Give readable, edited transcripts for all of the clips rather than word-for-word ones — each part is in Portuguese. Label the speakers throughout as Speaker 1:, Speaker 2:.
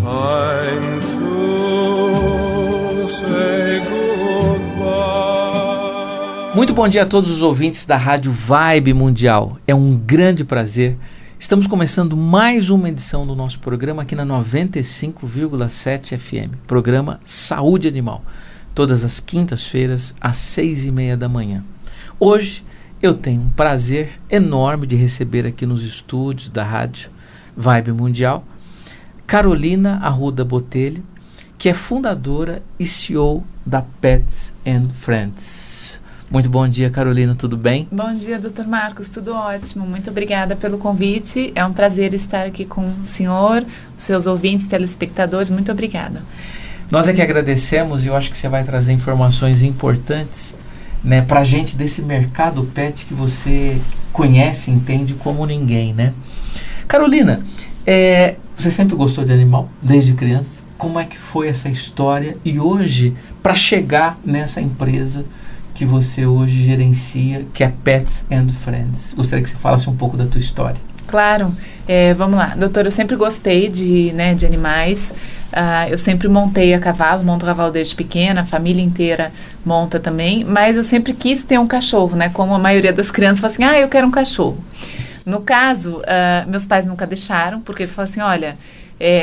Speaker 1: time to say goodbye.
Speaker 2: Muito bom dia a todos os ouvintes da Rádio Vibe Mundial. É um grande prazer. Estamos começando mais uma edição do nosso programa aqui na 95,7 FM. Programa Saúde Animal. Todas as quintas-feiras, às 6h30 da manhã. Hoje, eu tenho um prazer enorme de receber aqui nos estúdios da Rádio Vibe Mundial Carolina Arruda Botelho, que é fundadora e CEO da Pets and Friends. Muito bom dia, Carolina, tudo bem?
Speaker 3: Bom dia, Dr. Marcos, tudo ótimo. Muito obrigada pelo convite. É um prazer estar aqui com o senhor, os seus ouvintes, telespectadores. Muito obrigada.
Speaker 2: Nós é que agradecemos e eu acho que você vai trazer informações importantes, né, pra gente desse mercado pet que você conhece, entende como ninguém, né? Carolina, você sempre gostou de animal, desde criança? Como é que foi essa história e hoje, para chegar nessa empresa que você hoje gerencia, que é Pets and Friends? Gostaria que você falasse um pouco da tua história.
Speaker 3: Claro. Vamos lá. Doutor, eu sempre gostei de animais. Eu sempre montei a cavalo, monto a cavalo desde pequena, a família inteira monta também, mas eu sempre quis ter um cachorro, né? Como a maioria das crianças fala assim, eu quero um cachorro. No caso, meus pais nunca deixaram, porque eles falam assim, olha,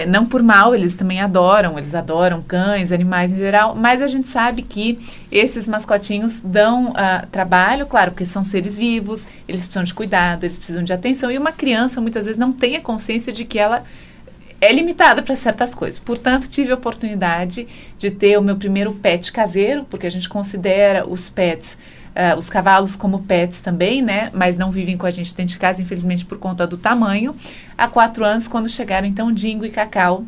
Speaker 3: não por mal, eles também eles adoram cães, animais em geral, mas a gente sabe que esses mascotinhos dão trabalho, claro, porque são seres vivos, eles precisam de cuidado, eles precisam de atenção, e uma criança muitas vezes não tem a consciência de que ela é limitada para certas coisas. Portanto, tive a oportunidade de ter o meu primeiro pet caseiro, porque a gente considera os pets, os cavalos como pets também, né? Mas não vivem com a gente dentro de casa, infelizmente, por conta do tamanho. Há 4 anos, quando chegaram, então, Dingo e Cacau,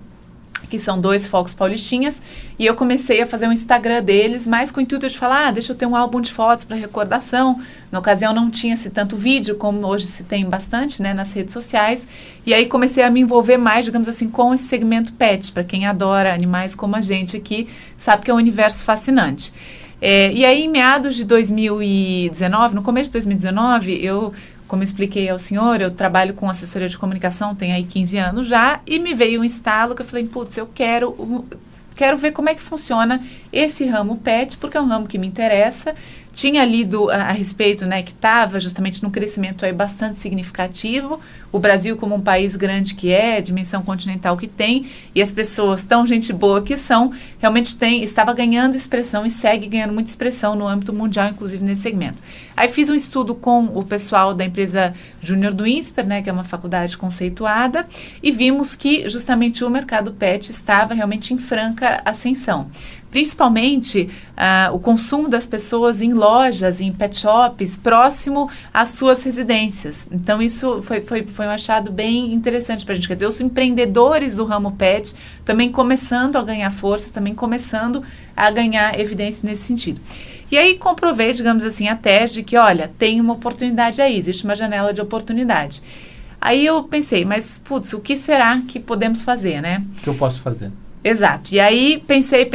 Speaker 3: que são 2 focos paulistinhas, e eu comecei a fazer um Instagram deles, mais com o intuito de falar, deixa eu ter um álbum de fotos para recordação. Na ocasião não tinha-se tanto vídeo, como hoje se tem bastante, né, nas redes sociais, e aí comecei a me envolver mais, digamos assim, com esse segmento pet, para quem adora animais como a gente aqui, sabe que é um universo fascinante. E aí, em meados de 2019, no começo de 2019, como eu expliquei ao senhor, eu trabalho com assessoria de comunicação, tenho aí 15 anos já, e me veio um estalo que eu falei, putz, eu quero ver como é que funciona esse ramo pet, porque é um ramo que me interessa. Tinha lido a respeito, né, que estava justamente num crescimento aí bastante significativo. O Brasil, como um país grande que é, dimensão continental que tem, e as pessoas tão gente boa que são, realmente estava ganhando expressão e segue ganhando muita expressão no âmbito mundial, inclusive nesse segmento. Aí fiz um estudo com o pessoal da empresa Júnior do INSPER, né, que é uma faculdade conceituada, e vimos que justamente o mercado pet estava realmente em franca ascensão. Principalmente o consumo das pessoas em lojas, em pet shops, próximo às suas residências. Então, isso foi um achado bem interessante para a gente. Quer dizer, os empreendedores do ramo pet também começando a ganhar força, também começando a ganhar evidência nesse sentido. E aí comprovei, digamos assim, a tese de que, olha, tem uma oportunidade aí, existe uma janela de oportunidade. Aí eu pensei, mas, putz, o que será que podemos fazer, né?
Speaker 2: O que eu posso fazer?
Speaker 3: Exato. E aí pensei.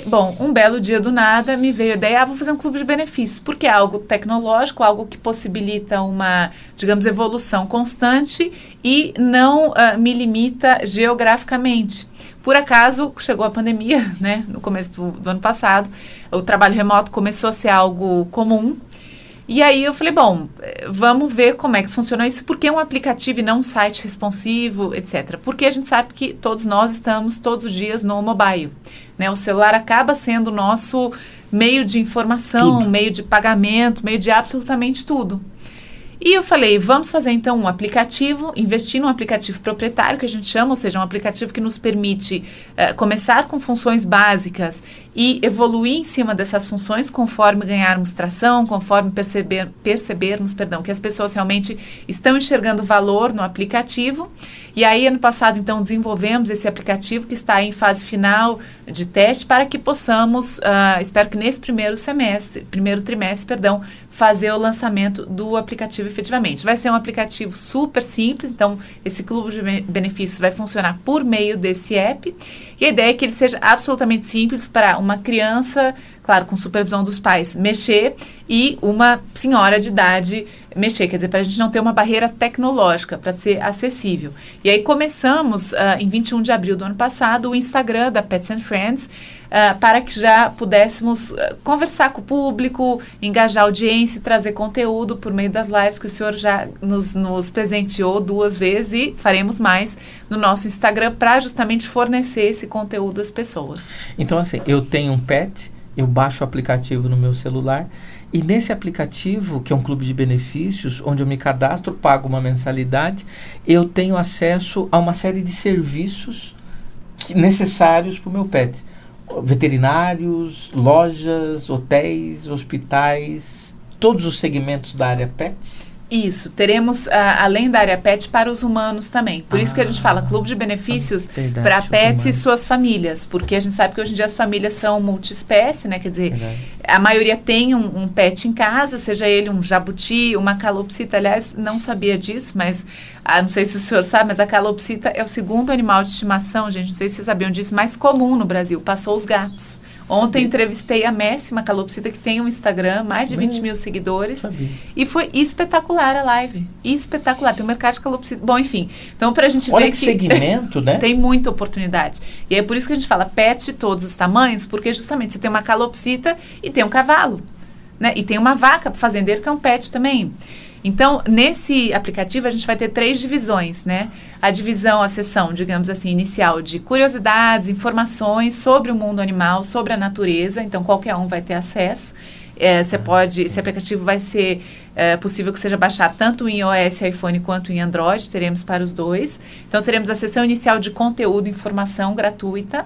Speaker 3: Bom, um belo dia do nada me veio a ideia, vou fazer um clube de benefícios, porque é algo tecnológico, algo que possibilita uma, digamos, evolução constante e não me limita geograficamente. Por acaso, chegou a pandemia, né, no começo do ano passado, o trabalho remoto começou a ser algo comum. E aí eu falei, bom, vamos ver como é que funciona isso, porque é um aplicativo e não um site responsivo, etc. Porque a gente sabe que todos nós estamos todos os dias no mobile, né? O celular acaba sendo o nosso meio de informação, meio de pagamento, meio de absolutamente tudo. E eu falei, vamos fazer então um aplicativo, investir num aplicativo proprietário, que a gente chama, ou seja, um aplicativo que nos permite começar com funções básicas e evoluir em cima dessas funções conforme ganharmos tração, conforme percebermos que as pessoas realmente estão enxergando valor no aplicativo. E aí, ano passado, então, desenvolvemos esse aplicativo que está em fase final de teste para que possamos, espero que nesse primeiro trimestre, fazer o lançamento do aplicativo efetivamente. Vai ser um aplicativo super simples, então esse clube de benefícios vai funcionar por meio desse app. E a ideia é que ele seja absolutamente simples para uma criança, claro, com supervisão dos pais, mexer e uma senhora de idade mexer, quer dizer, para a gente não ter uma barreira tecnológica, para ser acessível. E aí começamos, em 21 de abril do ano passado, o Instagram da Pets and Friends, para que já pudéssemos conversar com o público, engajar a audiência e trazer conteúdo por meio das lives que o senhor já nos presenteou 2 vezes e faremos mais no nosso Instagram para justamente fornecer esse conteúdo às pessoas.
Speaker 2: Então, assim, eu tenho um pet, eu baixo o aplicativo no meu celular e nesse aplicativo, que é um clube de benefícios, onde eu me cadastro, pago uma mensalidade, eu tenho acesso a uma série de serviços necessários para o meu pet. Veterinários, lojas, hotéis, hospitais, todos os segmentos da área pet?
Speaker 3: Isso, teremos, além da área pet, para os humanos também. Por isso que a gente fala clube de benefícios para pets e suas famílias, porque a gente sabe que hoje em dia as famílias são multiespécie, né? Quer dizer, a maioria tem um pet em casa, seja ele um jabuti, uma calopsita. Aliás, não sabia disso, mas não sei se o senhor sabe, mas a calopsita é o segundo animal de estimação, gente, não sei se vocês sabiam disso, mais comum no Brasil, passou os gatos. Ontem entrevistei a Messi, uma calopsita que tem um Instagram, mais de 20 mil seguidores. E foi espetacular a live. Espetacular. Tem um mercado de calopsita. Bom, enfim. Então, para a gente ver que
Speaker 2: segmento, né?
Speaker 3: Tem muita oportunidade. E é por isso que a gente fala pet de todos os tamanhos, porque justamente você tem uma calopsita e tem um cavalo, né? E tem uma vaca para fazendeiro, que é um pet também. Então, nesse aplicativo, a gente vai ter 3 divisões, né? A seção, digamos assim, inicial de curiosidades, informações sobre o mundo animal, sobre a natureza. Então, qualquer um vai ter acesso. Esse aplicativo vai ser possível que seja baixado tanto em iOS, iPhone, quanto em Android. Teremos para os 2. Então, teremos a seção inicial de conteúdo e informação gratuita.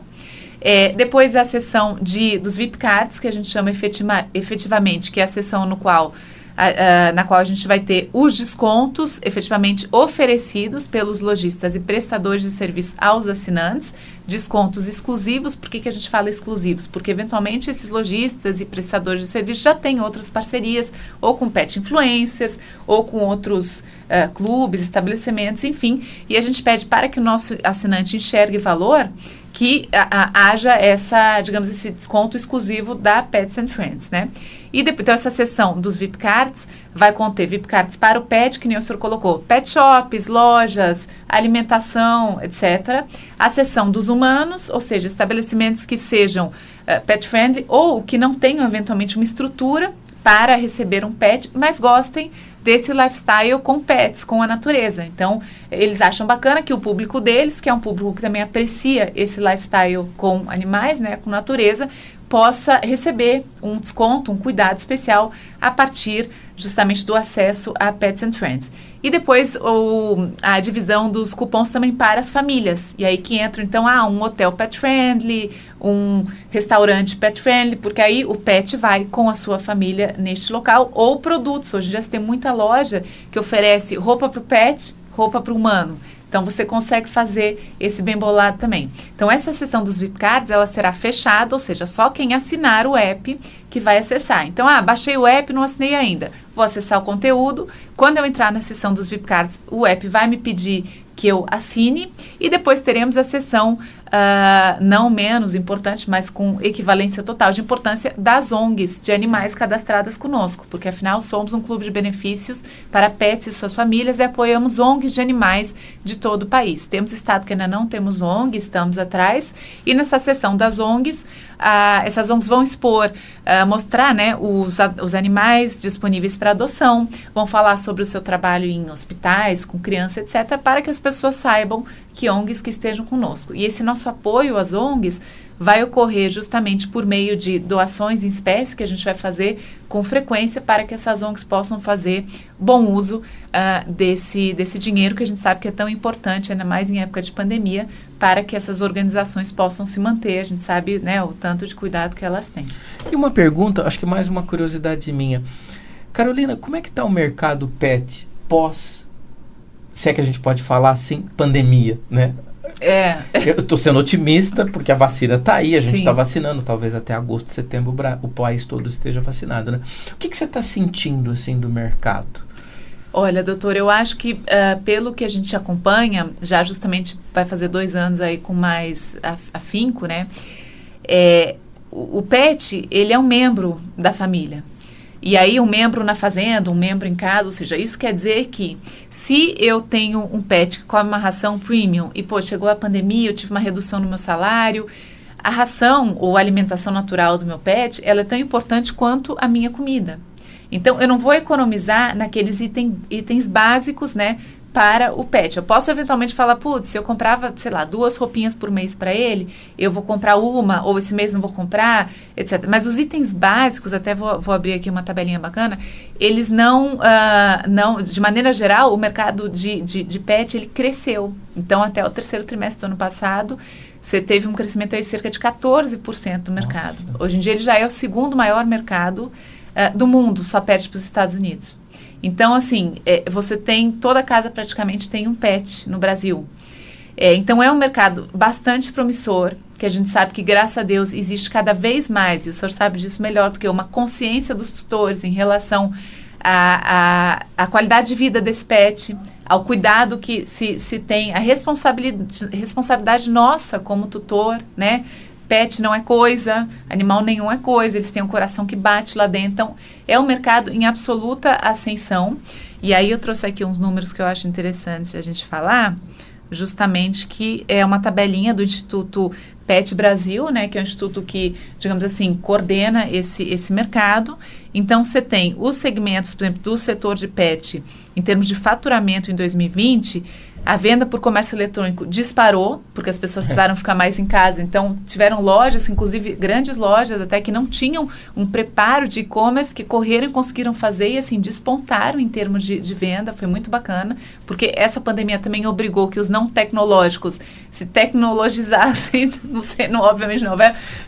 Speaker 3: Depois a seção dos VIP Cards, que a gente chama efetivamente, que é a seção na qual a gente vai ter os descontos efetivamente oferecidos pelos lojistas e prestadores de serviço aos assinantes, descontos exclusivos. Por que a gente fala exclusivos? Porque eventualmente esses lojistas e prestadores de serviço já têm outras parcerias, ou com pet influencers, ou com outros clubes, estabelecimentos, enfim, e a gente pede para que o nosso assinante enxergue valor, que haja esse desconto exclusivo da Pets and Friends, né? E depois, então, essa seção dos VIP Cards vai conter VIP Cards para o pet, que nem o senhor colocou, pet shops, lojas, alimentação, etc. A seção dos humanos, ou seja, estabelecimentos que sejam pet friendly ou que não tenham eventualmente uma estrutura para receber um pet, mas gostem desse lifestyle com pets, com a natureza. Então, eles acham bacana que o público deles, que é um público que também aprecia esse lifestyle com animais, né, com natureza, possa receber um desconto, um cuidado especial a partir justamente do acesso a Pets and Friends. E depois a divisão dos cupons também para as famílias. E aí que entra, então, um hotel pet friendly, um restaurante pet friendly, porque aí o pet vai com a sua família neste local, ou produtos. Hoje em dia você tem muita loja que oferece roupa para o pet, roupa para o humano. Então, você consegue fazer esse bem bolado também. Então, essa seção dos VIP Cards, ela será fechada, ou seja, só quem assinar o app que vai acessar. Então, baixei o app, não assinei ainda. Vou acessar o conteúdo. Quando eu entrar na seção dos VIP Cards, o app vai me pedir que eu assine. E depois teremos a seção, não menos importante, mas com equivalência total de importância, das ONGs de animais cadastradas conosco. Porque, afinal, somos um clube de benefícios para pets e suas famílias e apoiamos ONGs de animais de todo o país. Temos estado que ainda não temos ONG, estamos atrás. E nessa seção das ONGs, essas ONGs vão expor, mostrar, né, os animais disponíveis para adoção, vão falar sobre o seu trabalho em hospitais, com criança, etc., para que as pessoas saibam que ONGs que estejam conosco. E esse nosso apoio às ONGs vai ocorrer justamente por meio de doações em espécie que a gente vai fazer com frequência para que essas ONGs possam fazer bom uso desse dinheiro que a gente sabe que é tão importante, ainda mais em época de pandemia, para que essas organizações possam se manter. A gente sabe, né, o tanto de cuidado que elas têm.
Speaker 2: E uma pergunta, acho que mais uma curiosidade minha. Carolina, como é que está o mercado pet pós, se é que a gente pode falar assim, pandemia, né? Eu estou sendo otimista porque a vacina está aí, a gente está vacinando, talvez até agosto, setembro o país todo esteja vacinado, né? O que você está sentindo, assim, do mercado?
Speaker 3: Olha, doutor, eu acho que pelo que a gente acompanha, já justamente vai fazer 2 anos aí com mais afinco, né? o pet, ele é um membro da família. E aí um membro na fazenda, um membro em casa, ou seja, isso quer dizer que se eu tenho um pet que come uma ração premium e, pô, chegou a pandemia, eu tive uma redução no meu salário, a ração ou a alimentação natural do meu pet, ela é tão importante quanto a minha comida. Então, eu não vou economizar naqueles itens básicos, né, para o pet. Eu posso eventualmente falar, putz, se eu comprava, sei lá, 2 roupinhas por mês para ele, eu vou comprar uma, ou esse mês não vou comprar, etc. Mas os itens básicos, até vou abrir aqui uma tabelinha bacana, eles não, de maneira geral, o mercado de pet, ele cresceu. Então, até o 3º trimestre do ano passado, você teve um crescimento aí de cerca de 14% do mercado.
Speaker 2: Nossa.
Speaker 3: Hoje em dia, ele já é o 2º maior mercado do mundo, só perde para os Estados Unidos. Então, assim, você tem, toda casa praticamente tem um pet no Brasil. Então, é um mercado bastante promissor, que a gente sabe que, graças a Deus, existe cada vez mais, e o senhor sabe disso melhor do que eu, uma consciência dos tutores em relação à qualidade de vida desse pet, ao cuidado que se tem, a responsabilidade nossa como tutor, né? Pet não é coisa, animal nenhum é coisa, eles têm um coração que bate lá dentro. Então, é um mercado em absoluta ascensão. E aí eu trouxe aqui uns números que eu acho interessante a gente falar, justamente que é uma tabelinha do Instituto Pet Brasil, né, que é um instituto que, digamos assim, coordena esse mercado. Então, você tem os segmentos, por exemplo, do setor de pet, em termos de faturamento em 2020, a venda por comércio eletrônico disparou, porque as pessoas precisaram ficar mais em casa. Então, tiveram lojas, inclusive grandes lojas, até que não tinham um preparo de e-commerce, que correram e conseguiram fazer e, assim, despontaram em termos de venda. Foi muito bacana, porque essa pandemia também obrigou que os não tecnológicos se tecnologizassem, não sei, não, obviamente não,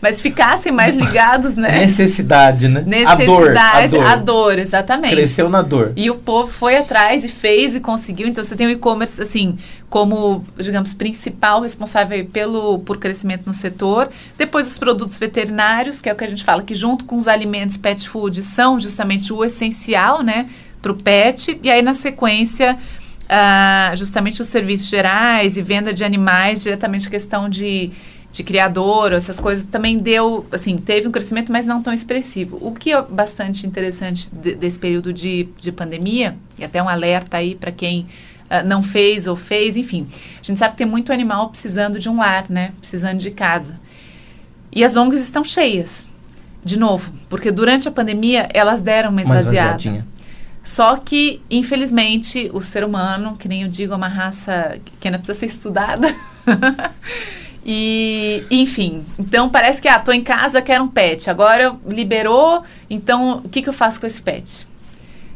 Speaker 3: mas ficassem mais ligados, né?
Speaker 2: Necessidade, né?
Speaker 3: Necessidade, a dor, exatamente.
Speaker 2: Cresceu na dor.
Speaker 3: E o povo foi atrás e fez e conseguiu. Então, você tem o e-commerce, assim, como, digamos, principal responsável por crescimento no setor. Depois, os produtos veterinários, que é o que a gente fala, que junto com os alimentos pet food são justamente o essencial, né, para o pet. E aí, na sequência, justamente os serviços gerais e venda de animais, diretamente a questão de criador, essas coisas, também deu, assim, teve um crescimento, mas não tão expressivo. O que é bastante interessante desse período de pandemia, e até um alerta aí para quem não fez ou fez, enfim. A gente sabe que tem muito animal precisando de um lar, né? Precisando de casa. E as ONGs estão cheias, de novo, porque durante a pandemia elas deram uma esvaziada. Só que, infelizmente, o ser humano, que nem eu digo, é uma raça que ainda precisa ser estudada. E, enfim, então parece que, tô em casa, quero um pet. Agora liberou, então o que eu faço com esse pet?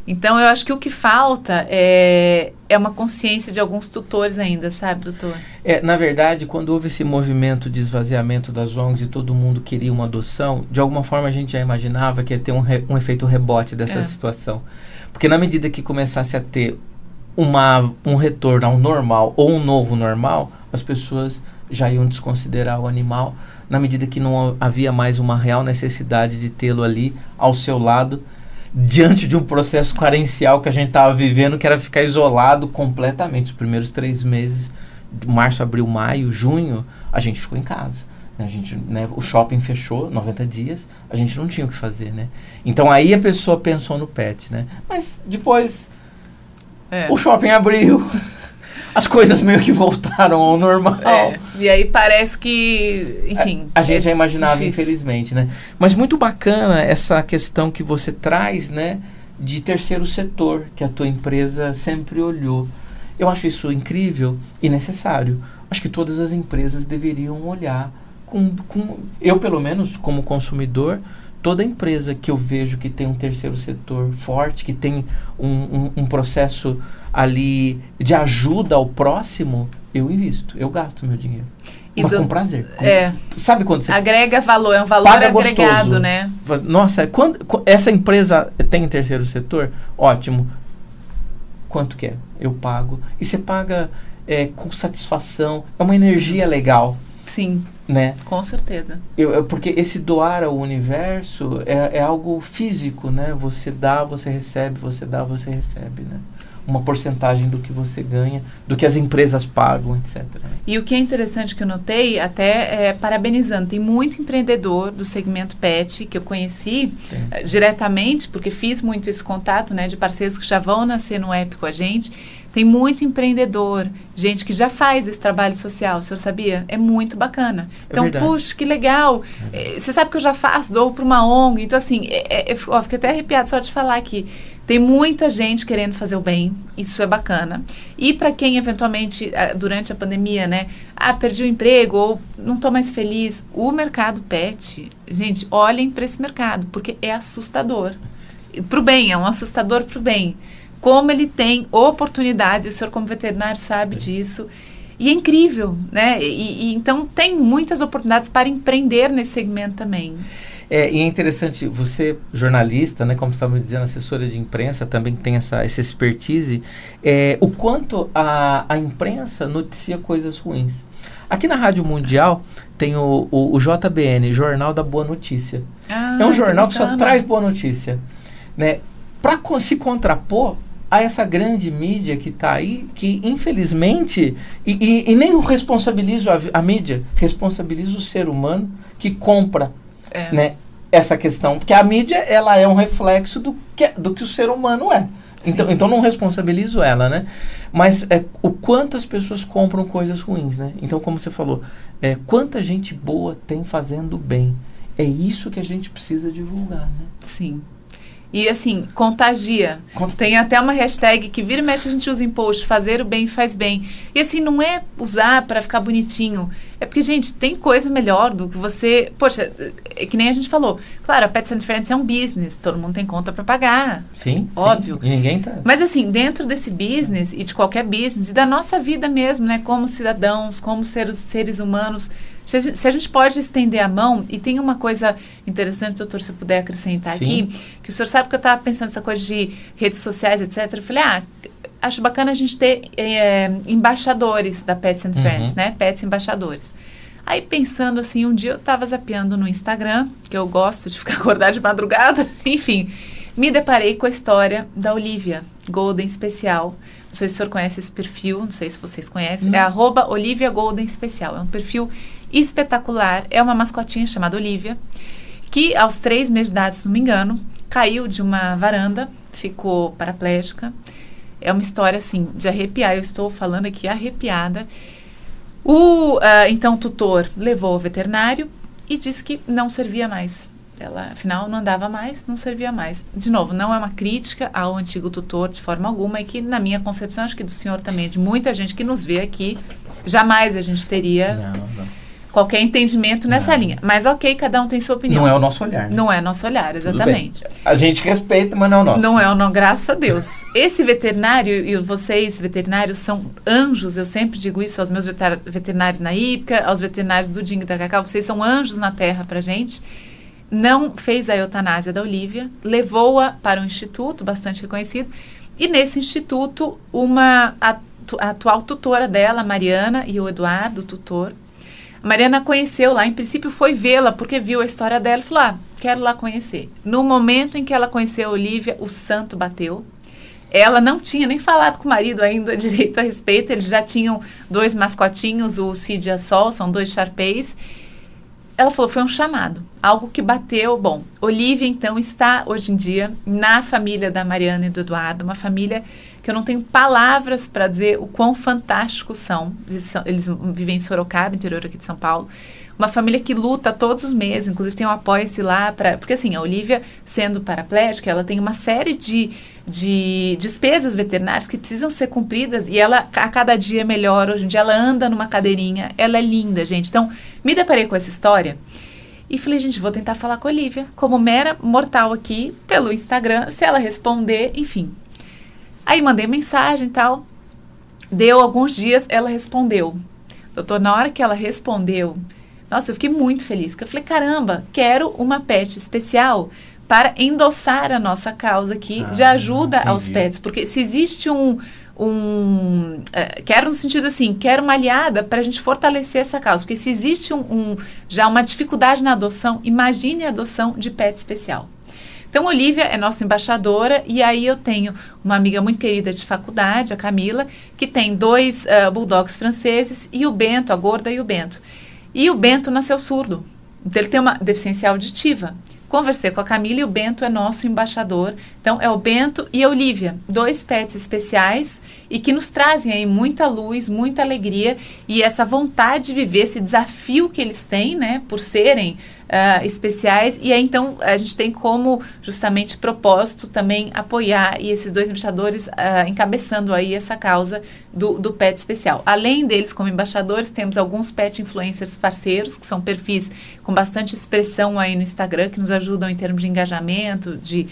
Speaker 3: Então, eu acho que o que falta é uma consciência de alguns tutores ainda, sabe, doutor?
Speaker 2: Na verdade, quando houve esse movimento de esvaziamento das ONGs e todo mundo queria uma adoção, de alguma forma a gente já imaginava que ia ter um efeito rebote dessa situação. Porque na medida que começasse a ter um retorno ao normal ou um novo normal, as pessoas já iam desconsiderar o animal, na medida que não havia mais uma real necessidade de tê-lo ali ao seu lado, diante de um processo carencial que a gente estava vivendo, que era ficar isolado completamente. Os primeiros 3 meses, março, abril, maio, junho, a gente ficou em casa. A gente, né, o shopping fechou 90 dias, a gente não tinha o que fazer, né? Então aí a pessoa pensou no pet, né? Mas depois o shopping abriu, as coisas meio que voltaram ao normal.
Speaker 3: E aí parece que, enfim...
Speaker 2: A gente já imaginava,
Speaker 3: difícil.
Speaker 2: Infelizmente, né? Mas muito bacana essa questão que você traz, né? De terceiro setor, que a tua empresa sempre olhou. Eu acho isso incrível e necessário. Acho que todas as empresas deveriam olhar eu, pelo menos, como consumidor, toda empresa que eu vejo que tem um terceiro setor forte, que tem um processo ali de ajuda ao próximo, eu invisto, eu gasto meu dinheiro. Mas com prazer. Sabe quando você...
Speaker 3: Agrega valor, é um valor agregado, gostoso, né?
Speaker 2: Nossa, essa empresa tem terceiro setor? Ótimo. Quanto que é? Eu pago. E você paga com satisfação. É uma energia legal.
Speaker 3: Sim.
Speaker 2: Né?
Speaker 3: Com certeza.
Speaker 2: Porque esse doar ao universo é algo físico, né? Você dá, você recebe, você dá, você recebe, né? uma porcentagem do que você ganha, do que as empresas pagam, etc.
Speaker 3: E o que é interessante que eu notei, até parabenizando, tem muito empreendedor do segmento pet que eu conheci diretamente, porque fiz muito esse contato, né, de parceiros que já vão nascer no app com a gente. Tem muito empreendedor, gente que já faz esse trabalho social, o senhor sabia? É muito bacana. Então, puxa, que legal. Você sabe que eu já faço, dou para uma ONG. Então, assim, eu fico até arrepiada só de falar aqui. Tem muita gente querendo fazer o bem, isso é bacana. E para quem, eventualmente, durante a pandemia, né, perdi o emprego ou não estou mais feliz, o mercado pet, gente, olhem para esse mercado, porque é assustador. Para o bem, é um assustador para o bem. Como ele tem oportunidades, e o senhor como veterinário sabe disso, e é incrível, né? E então tem muitas oportunidades para empreender nesse segmento também.
Speaker 2: E é interessante, você, jornalista, né, como estava dizendo, assessora de imprensa, também tem essa expertise, o quanto a imprensa noticia coisas ruins. Aqui na Rádio Mundial tem o JBN, Jornal da Boa Notícia. É um jornal que só traz boa notícia, né? Para se contrapor a essa grande mídia que está aí, que infelizmente, e nem eu responsabilizo a mídia, responsabilizo o ser humano que compra, né, essa questão, porque a mídia, ela é um reflexo do que o ser humano é. Então não responsabilizo ela, né? Mas o quanto as pessoas compram coisas ruins, né? Então, como você falou, quanta gente boa tem fazendo bem. É isso que a gente precisa divulgar, né?
Speaker 3: Sim. E assim, contagia. Tem até uma hashtag que vira e mexe a gente usa em post, fazer o bem faz bem. E assim, não é usar para ficar bonitinho. É porque, gente, tem coisa melhor do que você... Poxa, é que nem a gente falou. Claro, a Pets and Friends é um business, todo mundo tem conta para pagar.
Speaker 2: Sim,
Speaker 3: óbvio.
Speaker 2: Sim. E ninguém tá...
Speaker 3: Mas assim, dentro desse business e de qualquer business, e da nossa vida mesmo, né? Como cidadãos, como seres humanos... Se a gente pode estender a mão, e tem uma coisa interessante, doutor, se eu puder acrescentar aqui, que o senhor sabe que eu estava pensando nessa coisa de redes sociais, etc. Eu falei, acho bacana a gente ter embaixadores da Pets and Friends, né? Pets embaixadores. Aí pensando assim, um dia eu estava zapeando no Instagram, que eu gosto de ficar acordada de madrugada, enfim, me deparei com a história da Olivia Golden Especial. Não sei se o senhor conhece esse perfil, não sei se vocês conhecem, é @Olivia Golden Especial, é um perfil espetacular, é uma mascotinha chamada Olivia, que aos 3 meses de idade, se não me engano, caiu de uma varanda, ficou paraplégica. É uma história, assim, de arrepiar. Eu estou falando aqui arrepiada. Então, o tutor levou ao veterinário e disse que não servia mais. Ela, afinal, não andava mais, não servia mais. De novo, não é uma crítica ao antigo tutor de forma alguma, e que, na minha concepção, acho que do senhor também, de muita gente que nos vê aqui, jamais a gente teria... qualquer entendimento nessa linha. Mas ok, cada um tem sua opinião.
Speaker 2: Não é o nosso olhar, né?
Speaker 3: Não é nosso olhar, exatamente.
Speaker 2: A gente respeita, mas não é o nosso.
Speaker 3: Não é o nosso, graças a Deus. Esse veterinário, e vocês, veterinários, são anjos. Eu sempre digo isso aos meus veterinários na Ípica, aos veterinários do Dingue da Cacau. Vocês são anjos na terra pra gente. Não fez a eutanásia da Olivia, levou-a para um instituto bastante reconhecido. E nesse instituto, a atual tutora dela, a Mariana, e o Eduardo, o tutor, a Mariana conheceu lá, em princípio foi vê-la, porque viu a história dela e falou, quero lá conhecer. No momento em que ela conheceu a Olivia, o santo bateu. Ela não tinha nem falado com o marido ainda direito a respeito, eles já tinham 2 mascotinhos, o Cid e a Sol, são 2 Sharpeis. Ela falou, foi um chamado, algo que bateu. Bom, Olivia, então, está hoje em dia na família da Mariana e do Eduardo, uma família que eu não tenho palavras para dizer o quão fantásticos são. Eles vivem em Sorocaba, interior aqui de São Paulo. Uma família que luta todos os meses, inclusive tem um apoia-se lá, porque assim, a Olivia, sendo paraplégica, ela tem uma série de despesas veterinárias que precisam ser cumpridas, e ela a cada dia é melhor. Hoje em dia ela anda numa cadeirinha, ela é linda, gente. Então, me deparei com essa história e falei, gente, vou tentar falar com a Olivia, como mera mortal aqui, pelo Instagram, se ela responder, enfim. Aí mandei mensagem e tal, deu alguns dias, ela respondeu. Doutor, na hora que ela respondeu, nossa, eu fiquei muito feliz, porque eu falei, caramba, quero uma pet especial para endossar a nossa causa aqui de ajuda aos pets, porque se existe quero no sentido assim, quero uma aliada para a gente fortalecer essa causa, porque se existe já uma dificuldade na adoção, imagine a adoção de pet especial. Então, Olivia é nossa embaixadora, e aí eu tenho uma amiga muito querida de faculdade, a Camila, que tem 2 bulldogs franceses, e o Bento, a Gorda e o Bento. E o Bento nasceu surdo, então ele tem uma deficiência auditiva. Conversei com a Camila e o Bento é nosso embaixador. Então, é o Bento e a Olivia, 2 pets especiais e que nos trazem aí muita luz, muita alegria e essa vontade de viver, esse desafio que eles têm, né, por serem especiais. E aí, então, a gente tem como, justamente, propósito também apoiar e esses 2 embaixadores encabeçando aí essa causa do pet especial. Além deles, como embaixadores, temos alguns pet influencers parceiros, que são perfis com bastante expressão aí no Instagram, que nos ajudam em termos de engajamento, de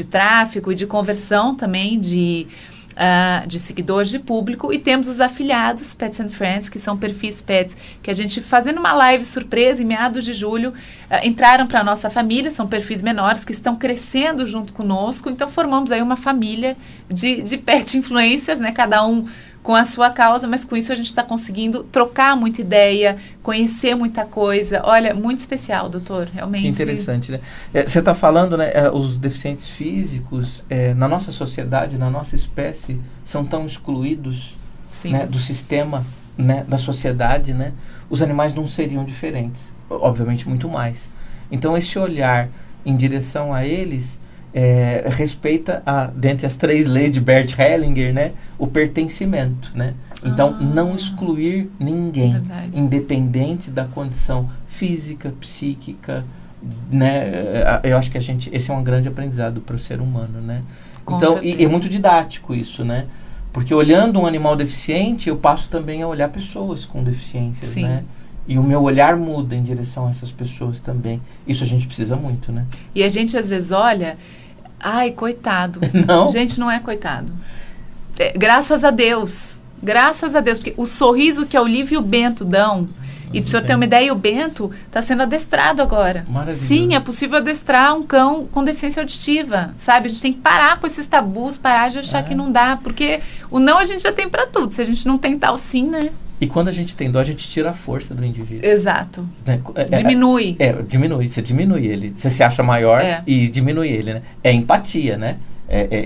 Speaker 3: tráfego e de conversão também de seguidores, de público, e temos os afiliados Pets and Friends, que são perfis pets, que a gente, fazendo uma live surpresa em meados de julho, entraram para a nossa família, são perfis menores que estão crescendo junto conosco, então formamos aí uma família de pet influencers, né, cada um com a sua causa, mas com isso a gente está conseguindo trocar muita ideia, conhecer muita coisa. Olha, muito especial, doutor, realmente.
Speaker 2: Que interessante, né? Você está falando, né, os deficientes físicos, na nossa sociedade, na nossa espécie, são tão excluídos, né, do sistema, né, da sociedade, né? Os animais não seriam diferentes, obviamente muito mais. Então, esse olhar em direção a eles respeita, dentre as 3 leis de Bert Hellinger, né, o pertencimento, né? Então, não excluir ninguém,
Speaker 3: verdade,
Speaker 2: independente da condição física, psíquica, né? Eu acho que esse é um grande aprendizado para o ser humano, né? Então, e é muito didático isso, né? Porque olhando um animal deficiente, eu passo também a olhar pessoas com deficiências,
Speaker 3: sim,
Speaker 2: né? E o meu olhar muda em direção a essas pessoas também. Isso a gente precisa muito, né?
Speaker 3: E a gente às vezes olha, ai, coitado.
Speaker 2: Não.
Speaker 3: Gente, não é coitado. Graças a Deus, porque o sorriso que a Olivia e o Bento dão, e para o senhor ter uma ideia, o Bento está sendo adestrado agora.
Speaker 2: Maravilhoso.
Speaker 3: Sim, é possível adestrar um cão com deficiência auditiva, sabe? A gente tem que parar com esses tabus, parar de achar que não dá, porque o não a gente já tem para tudo, se a gente não tentar o sim, né?
Speaker 2: E quando a gente tem dó, a gente tira a força do indivíduo.
Speaker 3: Exato.
Speaker 2: Né?
Speaker 3: Diminui.
Speaker 2: Diminui. Você diminui ele. Você se acha maior e diminui ele, né? É empatia, né?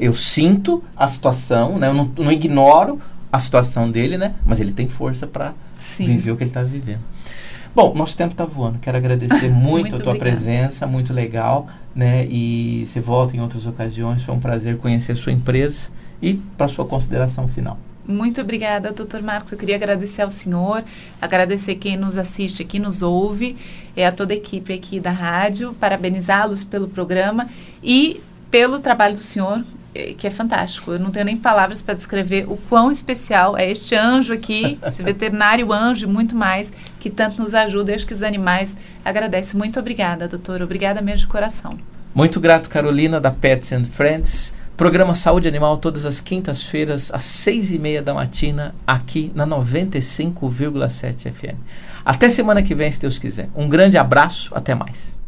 Speaker 2: Eu sinto a situação, né? Eu não ignoro a situação dele, né? Mas ele tem força para viver o que ele está vivendo. Bom, nosso tempo está voando. Quero agradecer muito a tua presença, muito legal, né? E você volta em outras ocasiões. Foi um prazer conhecer a sua empresa e para sua consideração final.
Speaker 3: Muito obrigada, doutor Marcos. Eu queria agradecer ao senhor, agradecer quem nos assiste, quem nos ouve, a toda a equipe aqui da rádio, parabenizá-los pelo programa e pelo trabalho do senhor, que é fantástico. Eu não tenho nem palavras para descrever o quão especial é este anjo aqui, esse veterinário anjo e muito mais, que tanto nos ajuda. Eu acho que os animais agradecem. Muito obrigada, doutor. Obrigada mesmo de coração.
Speaker 2: Muito grato, Carolina, da Pets and Friends. Programa Saúde Animal todas as quintas-feiras, às 6h30 da matina, aqui na 95,7 FM. Até semana que vem, se Deus quiser. Um grande abraço, até mais.